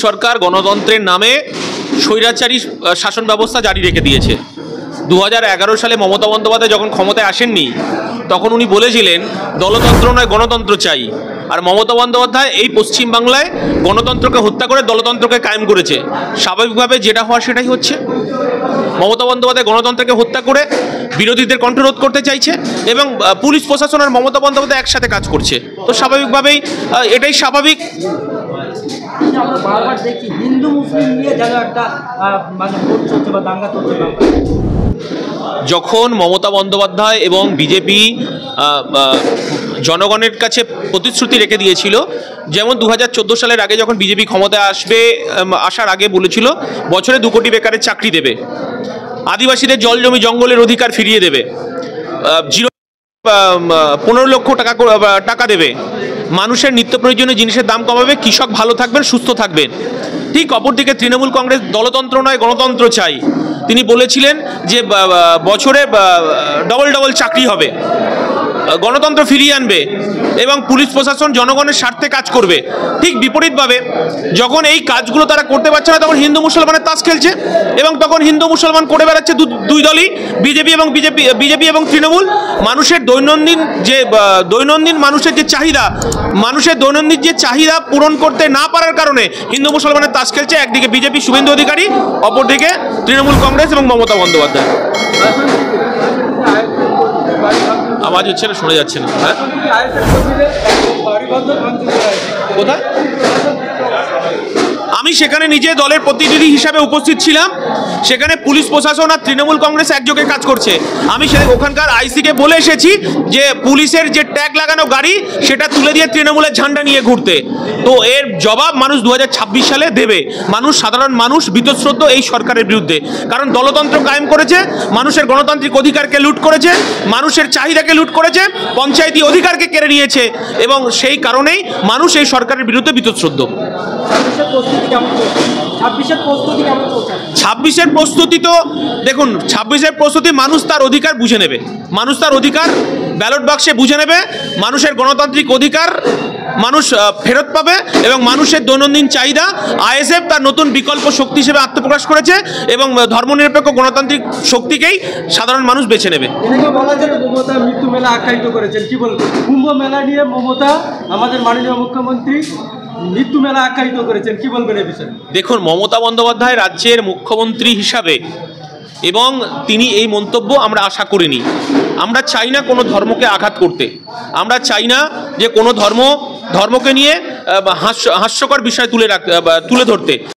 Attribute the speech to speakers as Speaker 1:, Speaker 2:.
Speaker 1: সরকার গণতন্ত্রের নামে স্বৈরাচারী শাসন ব্যবস্থা জারি রেখে দিয়েছে। 2011 সালে মমতা বন্দ্যোপাধ্যায় যখন ক্ষমতায় আসেননি তখন উনি বলেছিলেন দলতন্ত্র নয় গণতন্ত্র চাই। আর মমতা বন্দ্যোপাধ্যায় এই পশ্চিমবাংলায় গণতন্ত্রকে হত্যা করে দলতন্ত্রকে কায়েম করেছে। স্বাভাবিকভাবে যেটা হওয়ার সেটাই হচ্ছে। মমতা বন্দ্যোপাধ্যায় গণতন্ত্রকে হত্যা করে বিরোধীদের কণ্ঠরোধ করতে চাইছে এবং পুলিশ প্রশাসন আর মমতা বন্দ্যোপাধ্যায় একসাথে কাজ করছে। তো স্বাভাবিকভাবেই এটাই স্বাভাবিক।
Speaker 2: আমরা বারবার দেখি হিন্দু মুসলিম নিয়ে যেন একটা মানে ভোট চলছে বা দাঙ্গা চলছে।
Speaker 1: যখন মমতা বন্দ্যোপাধ্যায় এবং বিজেপি জনগণের কাছে প্রতিশ্রুতি রেখে দিয়েছিল, যেমন 2014 সালের আগে যখন বিজেপি ক্ষমতায় আসার আগে বলেছিল বছরে 2 কোটি বেকারের চাকরি দেবে, আদিবাসীদের জল জমি জঙ্গলের অধিকার ফিরিয়ে দেবে, 15 লক্ষ টাকা দেবে, মানুষের নিত্য প্রয়োজনীয় জিনিসের দাম কমাবে, কৃষক ভালো থাকবেন সুস্থ থাকবেন। ঠিক অপরদিকে তৃণমূল কংগ্রেস দলতন্ত্র নয় গণতন্ত্র চাই। তিনি বলেছিলেন যে বছরে ডবল চাকরি হবে, গণতন্ত্র ফিরিয়ে আনবে এবং পুলিশ প্রশাসন জনগণের স্বার্থে কাজ করবে। ঠিক বিপরীতভাবে যখন এই কাজগুলো তারা করতে পারছে না তখন হিন্দু মুসলমানের তাস খেলছে এবং তখন হিন্দু মুসলমান করে বেড়াচ্ছে দুই দলই, বিজেপি এবং তৃণমূল। মানুষের দৈনন্দিন মানুষের যে চাহিদা, মানুষের দৈনন্দিন যে চাহিদা পূরণ করতে না পারার কারণে হিন্দু মুসলমানের তাস খেলছে। একদিকে বিজেপি শুভেন্দু অধিকারী, অপরদিকে তৃণমূল কংগ্রেস এবং মমতা বন্দ্যোপাধ্যায়। আওয়াজ হচ্ছে না, শোনা যাচ্ছে না। হ্যাঁ, কোথায়? আমি সেখানে নিজে দলের প্রতিনিধি হিসাবে উপস্থিত ছিলাম। সেখানে পুলিশ প্রশাসন আর তৃণমূল কংগ্রেস একযোগে কাজ করছে। আমি ওখানকার আইসিকে বলে এসেছি যে পুলিশের যে ট্যাগ লাগানো গাড়ি সেটা তুলে দিয়ে তৃণমূলের ঝান্ডা নিয়ে ঘুরতে। তো এর জবাব মানুষ 2026 সালে দেবে। সাধারণ মানুষ বীতশ্রদ্ধ এই সরকারের বিরুদ্ধে, কারণ দলতন্ত্র কায়েম করেছে, মানুষের গণতান্ত্রিক অধিকারকে লুট করেছে, মানুষের চাহিদাকে লুট করেছে, পঞ্চায়েতি অধিকারকে কেড়ে নিয়েছে এবং সেই কারণেই মানুষ এই সরকারের বিরুদ্ধে বীতশ্রদ্ধ। 26-এর প্রস্তুতি তো দেখুন, 26-এর প্রস্তুতি মানুষ তার অধিকার বুঝে নেবে, মানুষ তার অধিকার ব্যালট বাক্সে বুঝে নেবে, মানুষের গণতান্ত্রিক অধিকার মানুষ ফেরত পাবে এবং মানুষের দৈনন্দিন চাহিদা আইএসএফ তার নতুন বিকল্প শক্তি হিসেবে আত্মপ্রকাশ করেছে এবং ধর্মনিরপেক্ষ গণতান্ত্রিক শক্তিকেই সাধারণ মানুষ বেছে নেবে।
Speaker 2: মমতা মৃত্যু মেলা আখ্যায়িত করেছেন, কি বলবেন? কুম্ভ মেলা নিয়ে মমতা আমাদের মাননীয় মুখ্যমন্ত্রী মৃত্যু মেলা আখ্যায়িত করেছেন, কি বলবেন এই বিষয়ে?
Speaker 1: দেখুন, মমতা বন্দ্যোপাধ্যায় রাজ্যের মুখ্যমন্ত্রী হিসাবে এবং তিনি এই মন্তব্য আমরা আশা করিনি। আমরা চাই না কোনো ধর্মকে আঘাত করতে, আমরা চাই না যে কোনো ধর্মকে নিয়ে হাস্যকর বিষয় তুলে ধরতে।